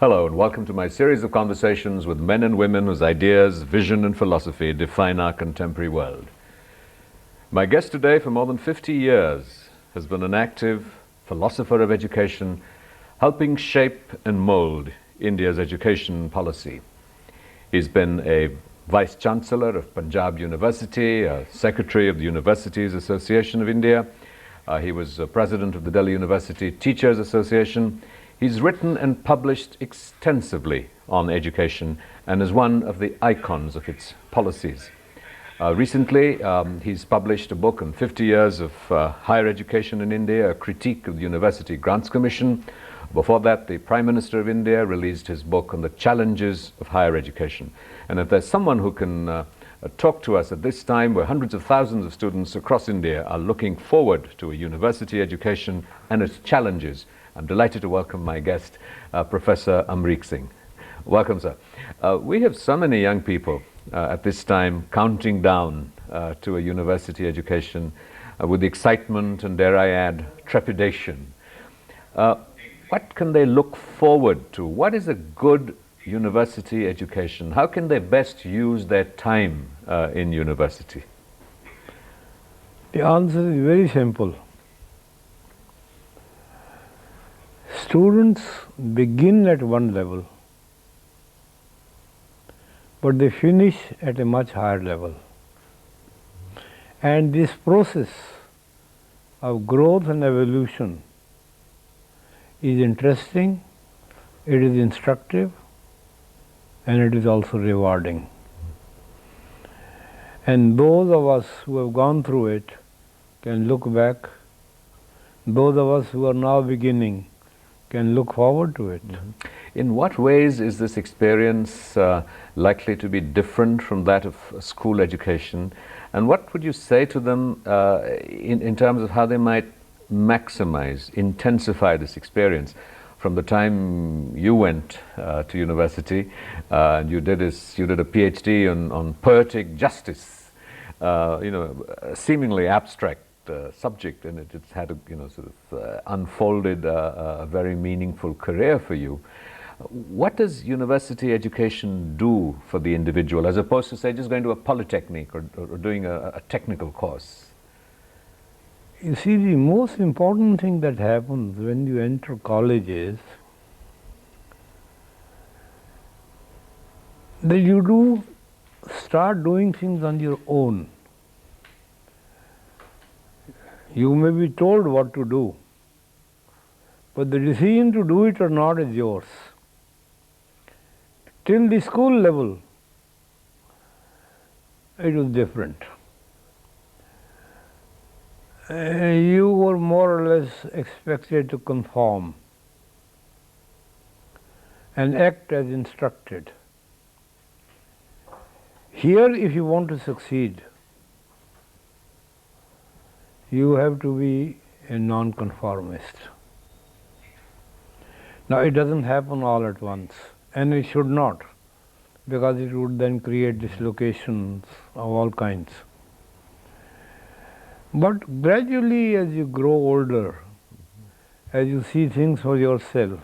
Hello and welcome to my series of conversations with men and women whose ideas, vision and philosophy define our contemporary world. My guest today for more than 50 years has been an active philosopher of education, helping shape and mold India's education policy. He's been a Vice-Chancellor of Punjab University, a Secretary of the Universities Association of India. He was President of the Delhi University Teachers Association. He's written and published extensively on education and is one of the icons of its policies. Recently, he's published a book on 50 years of higher education in India, a critique of the University Grants Commission. Before that, the Prime Minister of India released his book on the challenges of higher education. And if there's someone who can talk to us at this time where hundreds of thousands of students across India are looking forward to a university education and its challenges, I'm delighted to welcome my guest, Professor Amrik Singh. Welcome, sir. We have so many young people at this time counting down to a university education with excitement and, dare I add, trepidation. What can they look forward to? What is a good university education? How can they best use their time in university? The answer is very simple. Students begin at one level, but they finish at a much higher level. And this process of growth and evolution is interesting, it is instructive, and it is also rewarding. And those of us who have gone through it can look back. Those of us who are now beginning can look forward to it. In what ways is this experience likely to be different from that of school education? And what would you say to them in terms of how they might maximize, intensify this experience? From the time you went to university, and you did a PhD on poetic justice, a seemingly abstract subject, and it's had unfolded a very meaningful career for you. What does university education do for the individual, as opposed to, say, just going to a polytechnic or doing a technical course? You see, the most important thing that happens when you enter college is that you do start doing things on your own. You may be told what to do, but the decision to do it or not is yours. Till the school level, it was different. You were more or less expected to conform and act as instructed. Here, if you want to succeed, you have to be a non-conformist. Now, it doesn't happen all at once, and it should not, because it would then create dislocations of all kinds. But gradually, as you grow older, as you see things for yourself,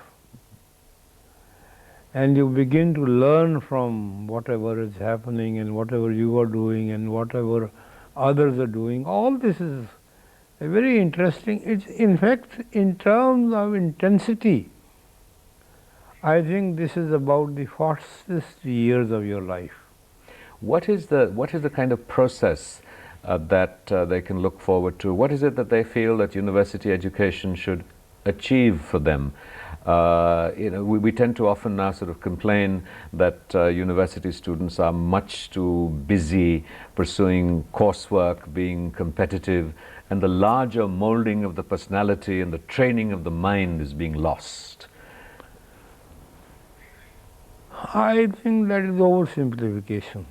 and you begin to learn from whatever is happening and whatever you are doing and whatever others are doing, all this is very interesting. It's, in fact, in terms of intensity, I think this is about the fastest years of your life. What is the kind of process that they can look forward to? What is it that they feel that university education should achieve for them? We tend to often now sort of complain that university students are much too busy pursuing coursework, being competitive, and the larger molding of the personality and the training of the mind is being lost. I think that is oversimplification.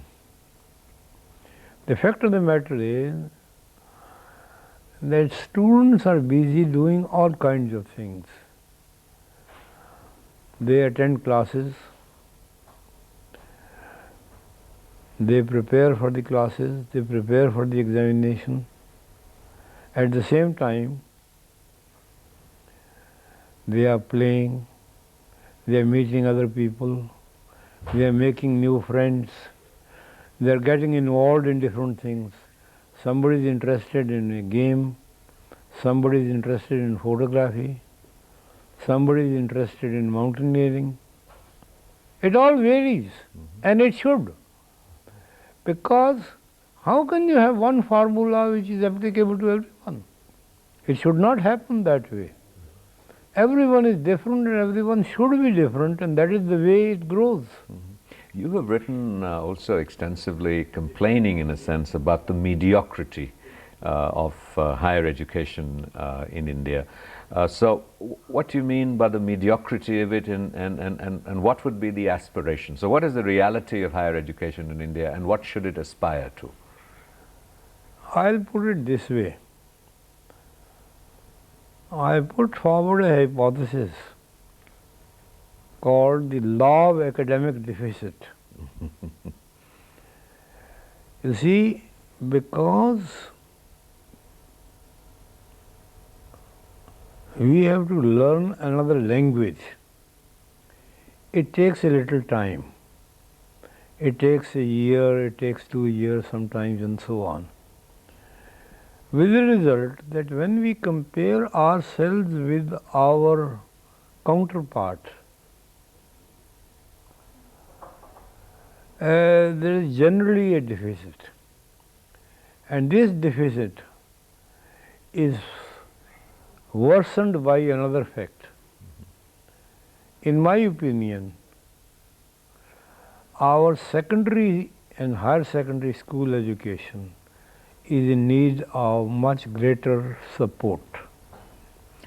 The fact of the matter is that students are busy doing all kinds of things. They attend classes, they prepare for the classes, they prepare for the examination. At the same time, they are playing, they are meeting other people, they are making new friends, they are getting involved in different things. Somebody is interested in a game, somebody is interested in photography, somebody is interested in mountaineering. It all varies, and it should. Because how can you have one formula which is applicable to everyone? It should not happen that way. Everyone is different and everyone should be different, and that is the way it grows. You have written also extensively complaining, in a sense, about the mediocrity of higher education in India. So what do you mean by the mediocrity of it, and what would be the aspiration? So what is the reality of higher education in India, and what should it aspire to? I'll put it this way. I put forward a hypothesis called the law of academic deficit. You see, because we have to learn another language, it takes a little time. It takes a year, it takes 2 years sometimes, and so on. With the result that when we compare ourselves with our counterpart, there is generally a deficit. And this deficit is worsened by another fact. In my opinion, our secondary and higher secondary school education is in need of much greater support.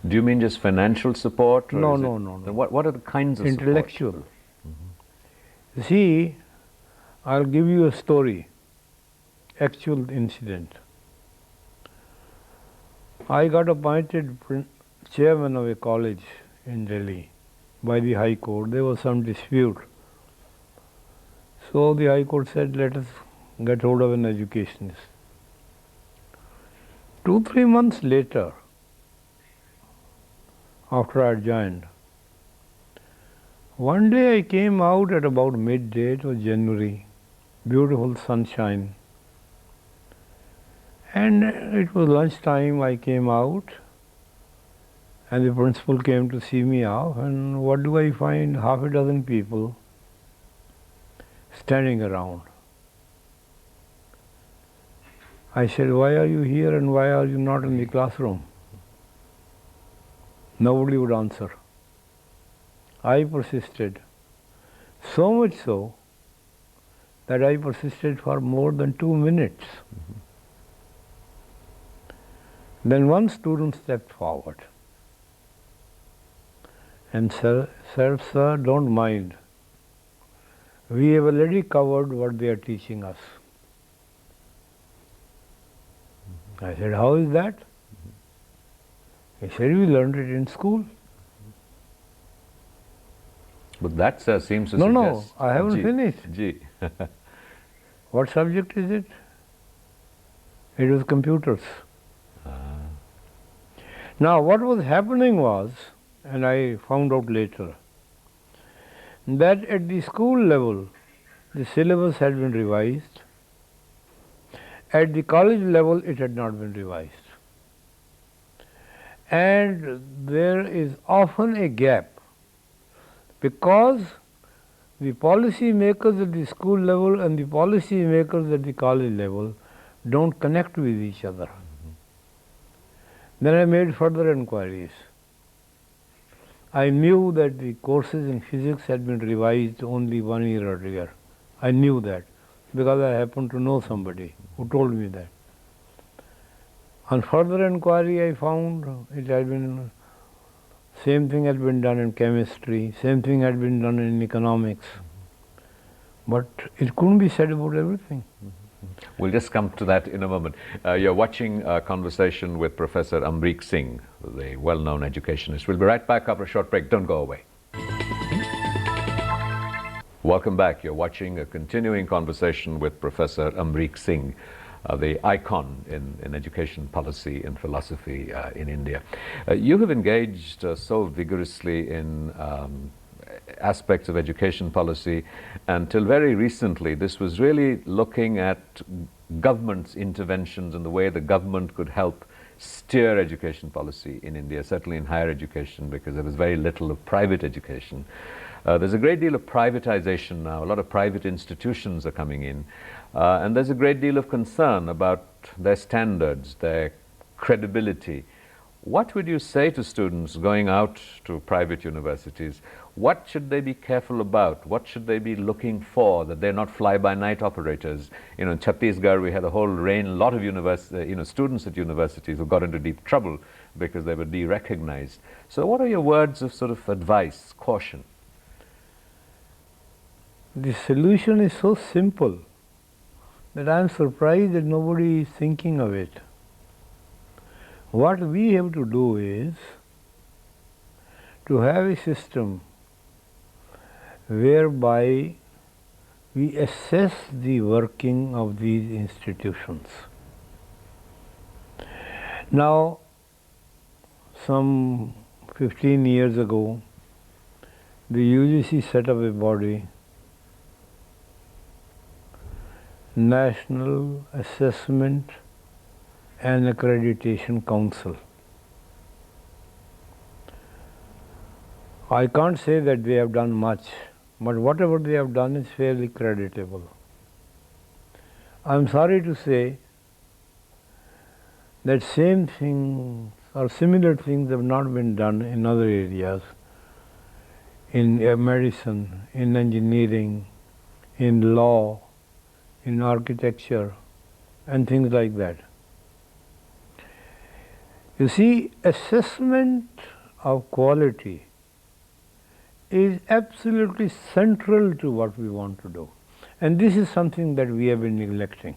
Do you mean just financial support? Or No. Then what are the kinds of intellectual. support? See, I'll give you a story, actual incident. I got appointed chairman of a college in Delhi by the High Court. There was some dispute. So the High Court said, let us get hold of an educationist. 2-3 months later, after I joined, one day I came out at about midday, it was January, beautiful sunshine, and it was lunchtime. I came out and the principal came to see me off, and what do I find? Half a dozen people standing around. I said, why are you here and why are you not in the classroom? Nobody would answer. I persisted, so much so that I persisted for more than 2 minutes. Then one student stepped forward and said, sir, don't mind. We have already covered what they are teaching us. I said, how is that? He said, we learned it in school. But that seems to No, suggest... I haven't finished. Ji. What subject is it? It was computers. Now, what was happening was, and I found out later, that at the school level, the syllabus had been revised. At the college level, it had not been revised. And there is often a gap because the policy makers at the school level and the policy makers at the college level don't connect with each other. Then I made further inquiries. I knew that the courses in physics had been revised only 1 year earlier. I knew that because I happened to know somebody who told me that. On further inquiry, I found it had been, same thing had been done in chemistry, same thing had been done in economics. But it couldn't be said about everything. We'll just come to that in a moment. You're watching a conversation with Professor Amrik Singh, the well-known educationist. We'll be right back after a short break. Don't go away. Welcome back. You're watching a continuing conversation with Professor Amrik Singh, the icon in education policy and philosophy in India. You have engaged so vigorously in aspects of education policy. Until very recently, this was really looking at government's interventions and the way the government could help steer education policy in India, certainly in higher education, because there was very little of private education. There's a great deal of privatization now. A lot of private institutions are coming in. And there's a great deal of concern about their standards, their credibility. What would you say to students going out to private universities? What should they be careful about? What should they be looking for, that they're not fly-by-night operators? You know, in Chhattisgarh, we had a whole lot of students at universities who got into deep trouble because they were de-recognized. So what are your words of sort of advice, caution? The solution is so simple that I am surprised that nobody is thinking of it. What we have to do is to have a system whereby we assess the working of these institutions. Now, some 15 years ago, the UGC set up a body, National Assessment and Accreditation Council. I can't say that they have done much, but whatever they have done is fairly creditable. I am sorry to say that same things or similar things have not been done in other areas, in medicine, in engineering, in law, in architecture, and things like that. You see, assessment of quality is absolutely central to what we want to do. And this is something that we have been neglecting.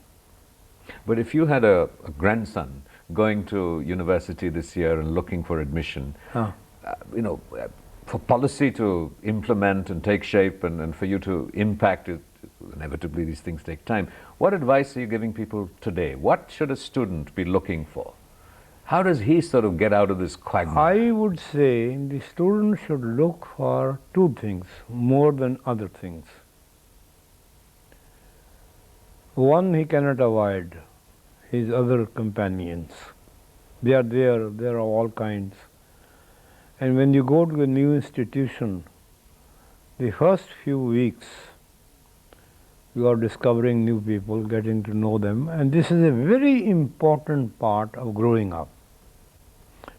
But if you had a grandson going to university this year and looking for admission, for policy to implement and take shape and for you to impact it, inevitably these things take time. What advice are you giving people today? What should a student be looking for? How does he sort of get out of this quagmire? I would say the student should look for two things more than other things. One, he cannot avoid his other companions. They are there, there are all kinds. And when you go to a new institution, the first few weeks, you are discovering new people, getting to know them, and this is a very important part of growing up,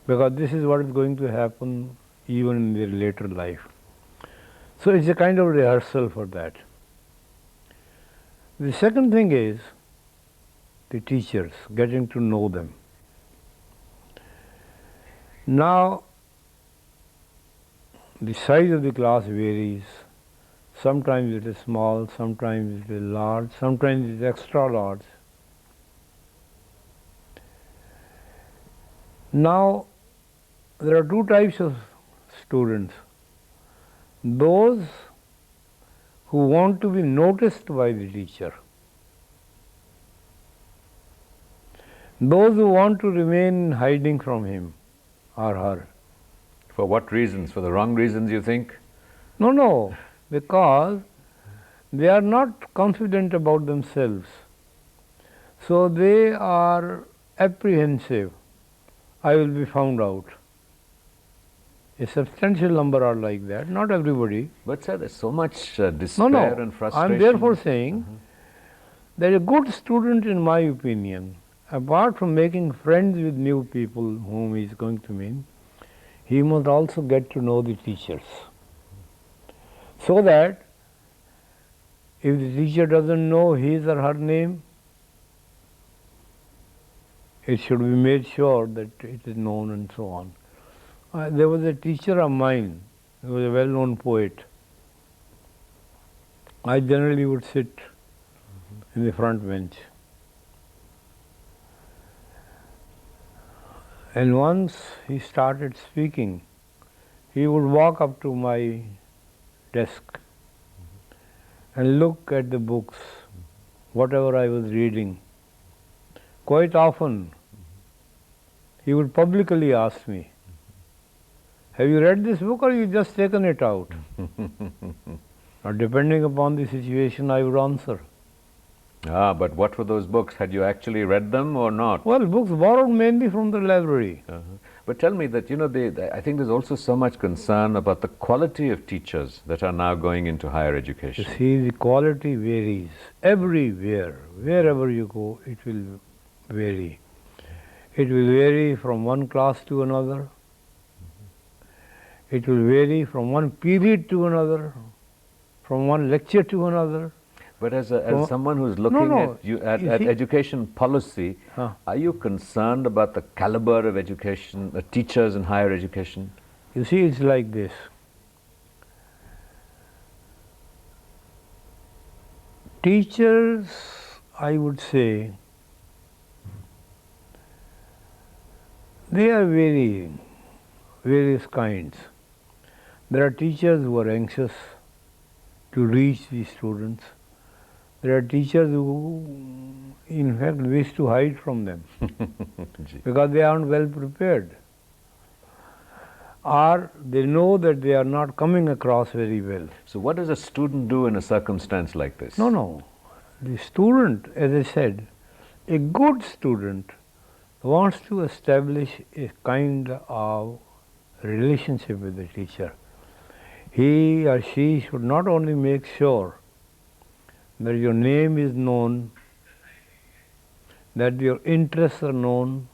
because this is what is going to happen even in their later life. So it's a kind of rehearsal for that. The second thing is the teachers, getting to know them. Now, the size of the class varies. Sometimes it is small, sometimes it is large, sometimes it is extra large. Now, there are two types of students. Those who want to be noticed by the teacher. Those who want to remain hiding from him or her. For what reasons? For the wrong reasons, you think? No, because they are not confident about themselves. So they are apprehensive. I will be found out. A substantial number are like that, not everybody. But sir, there's so much despair and frustration. I am therefore saying that a good student, in my opinion, apart from making friends with new people whom he is going to meet, he must also get to know the teachers. So that if the teacher doesn't know his or her name, it should be made sure that it is known and so on. There was a teacher of mine, he was a well-known poet. I generally would sit in the front bench. And once he started speaking, he would walk up to my desk and look at the books, whatever I was reading. Quite often, he would publicly ask me, Have you read this book or you just taken it out? Or depending upon the situation, I would answer. Ah, but what were those books? Had you actually read them or not? Well, books borrowed mainly from the library. But tell me that, I think there's also so much concern about the quality of teachers that are now going into higher You education. see, the quality varies everywhere. Wherever you go, it will vary. It will vary from one class to another. It will vary from one period to another, from one lecture to another. But as someone who's looking No, at you see- education policy, are you concerned about the caliber of education, teachers in higher education? You see, it's like this. Teachers, I would say, they are various kinds. There are teachers who are anxious to reach the students. There are teachers who, in fact, wish to hide from them because they aren't well prepared. Or they know that they are not coming across very well. So what does a student do in a circumstance like this? No. The student, as I said, a good student wants to establish a kind of relationship with the teacher. He or she should not only make sure that your name is known, that your interests are known,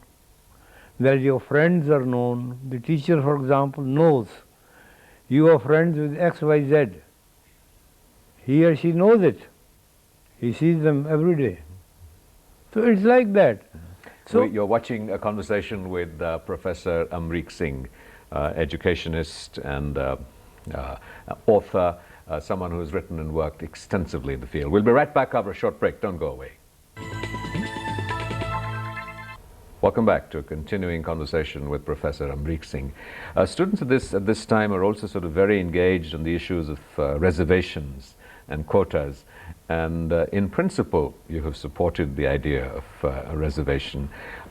that your friends are known. The teacher, for example, knows you are friends with XYZ. He or she knows it. He sees them every day. So it's like that. So you're watching a conversation with Professor Amrik Singh, educationist and author, someone who's written and worked extensively in the field. We'll be right back after a short break. Don't go away. Welcome back to a continuing conversation with Professor Amrik Singh. Students at this time are also sort of very engaged on the issues of reservations and quotas. And in principle, you have supported the idea of a reservation.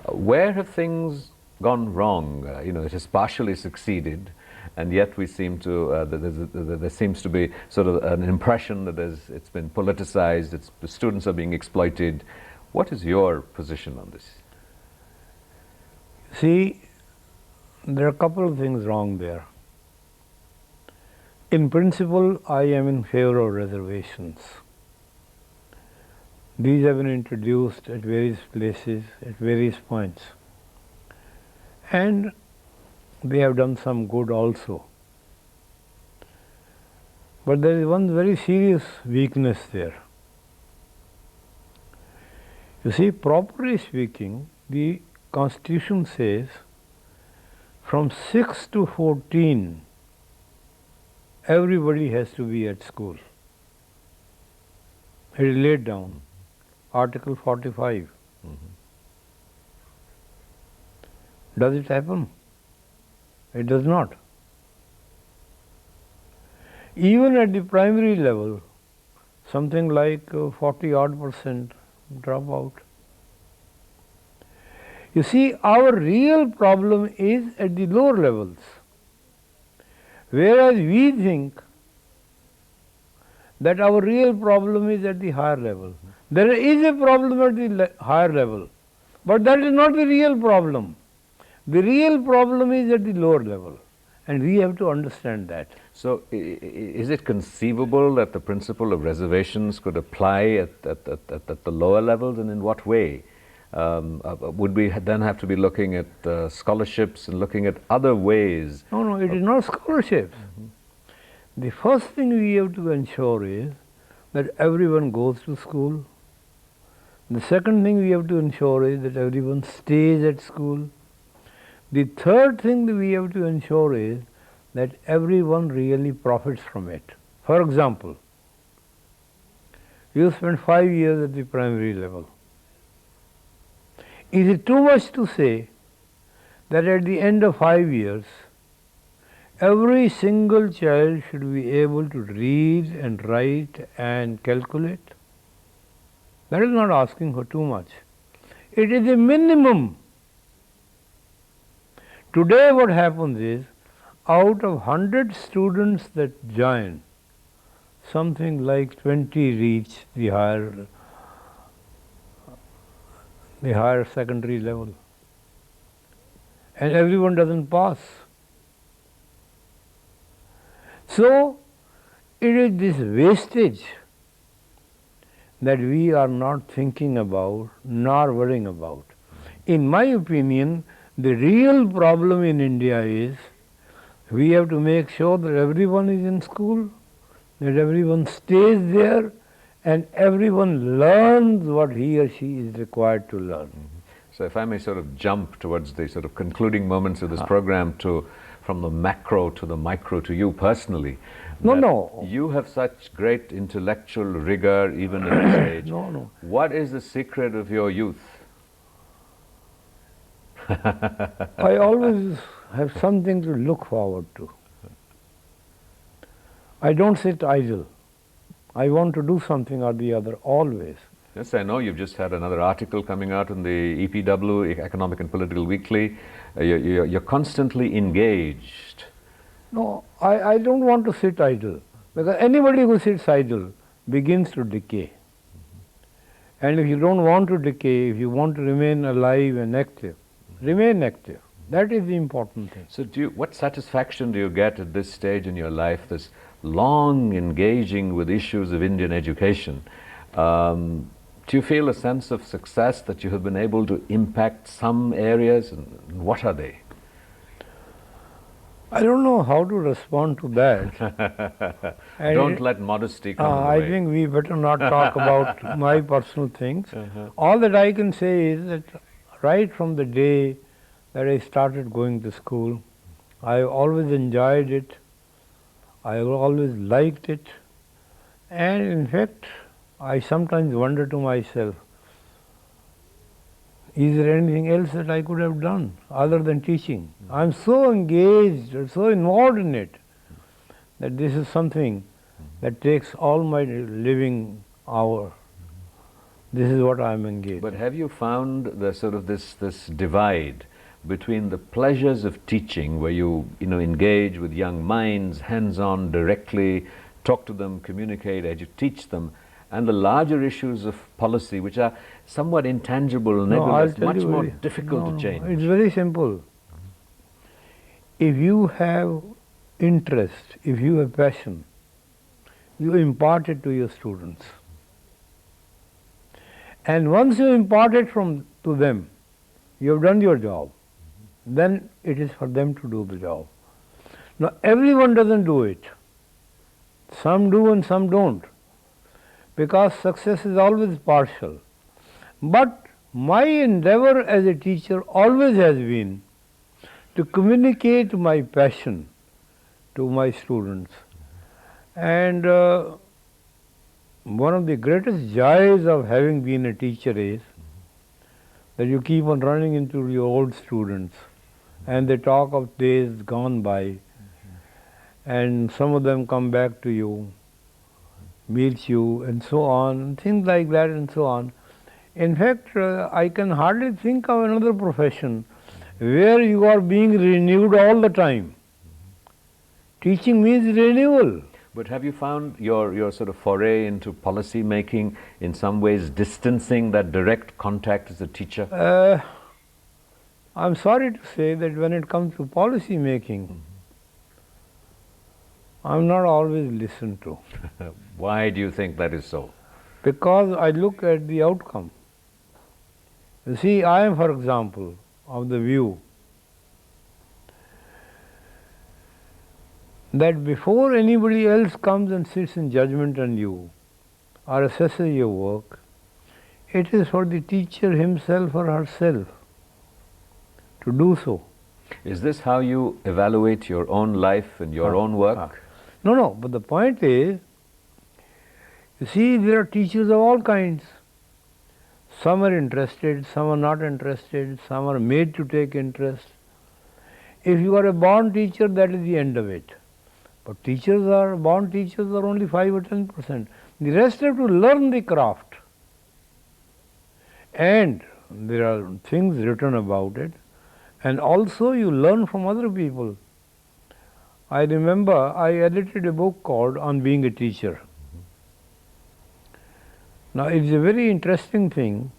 Where have things gone wrong? It has partially succeeded, and yet we seem to there seems to be sort of an impression that it's been politicized. The students are being exploited. What is your position on this? see, there are a couple of things wrong there. In principle, I am in favor of reservations. These have been introduced at various places, at various points. And they have done some good also. But there is one very serious weakness there. You see, properly speaking, the Constitution says from 6 to 14, everybody has to be at school. It is laid down. Article 45. Does it happen? It does not. Even at the primary level, something like 40% drop out. You see, our real problem is at the lower levels, whereas we think that our real problem is at the higher level. There is a problem at the higher level, but that is not the real problem. The real problem is at the lower level, and we have to understand that. So is it conceivable that the principle of reservations could apply at the lower levels, and in what way? Would we then have to be looking at scholarships and looking at other ways? No, it is not scholarships. The first thing we have to ensure is that everyone goes to school. The second thing we have to ensure is that everyone stays at school. The third thing that we have to ensure is that everyone really profits from it. For example, you spend 5 years at the primary level. Is it too much to say that at the end of 5 years, every single child should be able to read and write and calculate? That is not asking for too much. It is a minimum. Today what happens is, out of 100 students that join, something like 20 reach the higher secondary level, and everyone doesn't pass. So it is this wastage that we are not thinking about nor worrying about. In my opinion, the real problem in India is we have to make sure that everyone is in school, that everyone stays there, and everyone learns what he or she is required to learn. So if I may sort of jump towards the sort of concluding moments of this program from the macro to the micro to you personally. No. You have such great intellectual rigor even at this age. No. What is the secret of your youth? I always have something to look forward to. I don't sit idle. I want to do something or the other, always. Yes, I know. You've just had another article coming out in the EPW, Economic and Political Weekly. You're constantly engaged. No, I don't want to sit idle, because anybody who sits idle begins to decay. And if you don't want to decay, if you want to remain alive and active, remain active. That is the important thing. So what satisfaction do you get at this stage in your life, this long engaging with issues of Indian education? Do you feel a sense of success that you have been able to impact some areas, and what are they? I don't know how to respond to that. Don't let modesty come in the way. I think we better not talk about my personal things. All that I can say is that right from the day that I started going to school, I always enjoyed it, I always liked it, and in fact I sometimes wonder to myself, is there anything else that I could have done other than teaching? I'm so engaged or so involved in it that this is something that takes all my living hour. This is what I'm engaged. But have you found the sort of this divide between the pleasures of teaching, where you engage with young minds, hands-on, directly, talk to them, communicate, teach them, and the larger issues of policy, which are somewhat intangible, nebulous, much more difficult to change? It's very simple. If you have interest, if you have passion, you impart it to your students. And once you impart it to them, you have done your job. Then it is for them to do the job. Now everyone doesn't do it. Some do and some don't, because success is always partial. But my endeavor as a teacher always has been to communicate my passion to my students. And one of the greatest joys of having been a teacher is that you keep on running into your old students and they talk of days gone by, and some of them come back to you, meet you, and so on, things like that and so on. In fact, I can hardly think of another profession where you are being renewed all the time. Teaching means renewal. But have you found your sort of foray into policy making in some ways distancing that direct contact as a teacher? I'm sorry to say that when it comes to policy making, I'm not always listened to. Why do you think that is so? Because I look at the outcome. You see, I am, for example, of the view that before anybody else comes and sits in judgment on you or assesses your work, it is for the teacher himself or herself to do so. Is this how you evaluate your own life and your own work? No, but the point is, you see, there are teachers of all kinds. Some are interested, some are not interested, some are made to take interest. If you are a born teacher, that is the end of it. But born teachers are only 5 or 10%. The rest have to learn the craft. And there are things written about it. And also you learn from other people. I remember I edited a book called On Being a Teacher. Now it's a very interesting thing,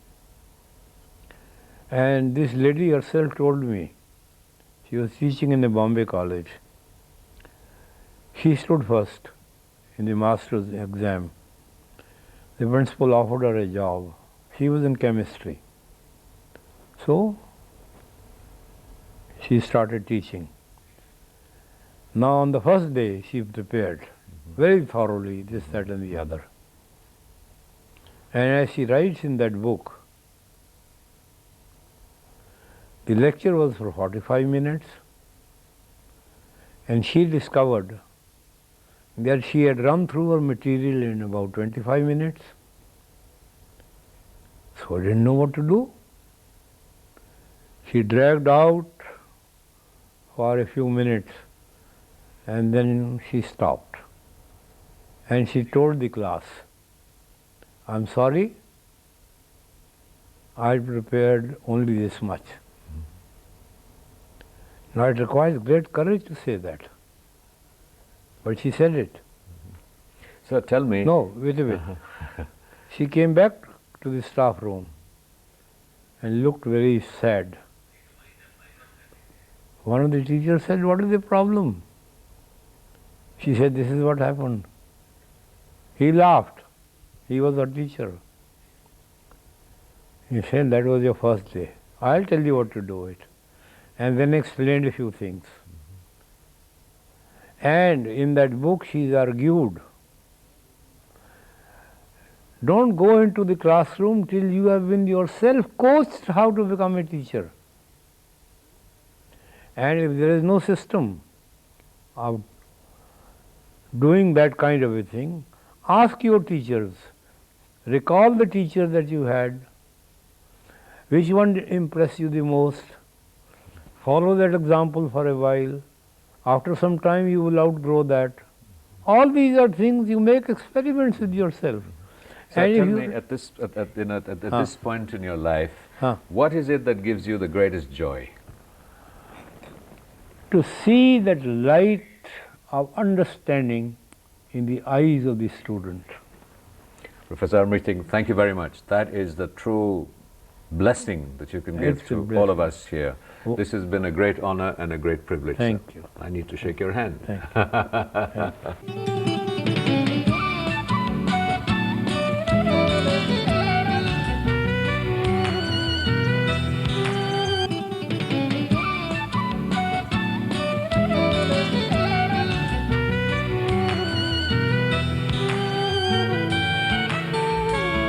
and this lady herself told me, she was teaching in the Bombay College. She stood first in the master's exam. The principal offered her a job. She was in chemistry. So she started teaching. Now on the first day she prepared very thoroughly this, that and the other. And as she writes in that book, the lecture was for 45 minutes, and she discovered that she had run through her material in about 25 minutes. So I didn't know what to do. She dragged out for a few minutes, and then she stopped. And she told the class, I'm sorry, I prepared only this much. Now it requires great courage to say that. But she said it. So tell me. No, wait a minute. She came back to the staff room and looked very sad. One of the teachers said, what is the problem? She said, this is what happened. He laughed. He was a teacher. He said, that was your first day. I'll tell you what to do it. And then explained a few things. And in that book she's argued, don't go into the classroom till you have been yourself coached how to become a teacher. And if there is no system of doing that kind of a thing, ask your teachers, recall the teacher that you had, which one impressed you the most, follow that example for a while. After some time you will outgrow that. All these are things you make experiments with yourself. So tell me, at this point in your life, what is it that gives you the greatest joy? To see that light of understanding in the eyes of the student. Professor Amrik Singh, thank you very much. That is the true blessing that you can give to all of us here. This has been a great honor and a great privilege. Thank you. I need to shake your hand. Thank you. Thank you.